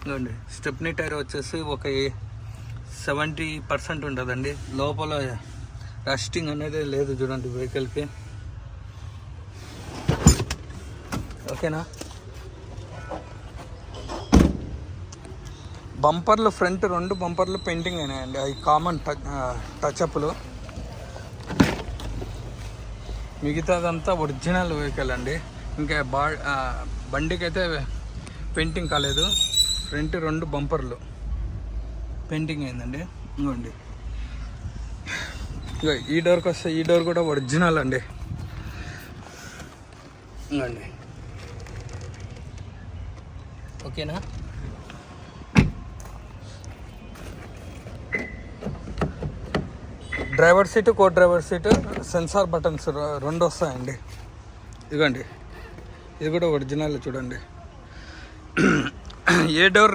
ఇదిగోండి stepney tyre వచ్చేసి ఒక 70% ఉంటుందండి. లోపల రస్టింగ్ అనేది లేదు చూడండి వెహికల్కి. ఓకేనా. బంపర్లు ఫ్రంట్ 2 బంపర్లు పెయింటింగ్ అయినాయండి, అవి కామన్ టచ్అప్లు. మిగతాదంతా ఒరిజినల్ వెహికల్ అండి. ఇంకా బండికి అయితే పెయింటింగ్ కాలేదు. ఫ్రంట్ 2 బంపర్లు పెయింటింగ్ అయిందండి. ఇంకోండి ఇక ఈ డోర్కి వస్తే ఈ డోర్ కూడా ఒరిజినల్ అండి. ఇంకోండి ఓకేనా. Driver seat, co driver seat, sensor buttons 2 వస్తాయండి. ఇదిగోండి ఇది కూడా ఒరిజినల్ చూడండి. ఏ డోర్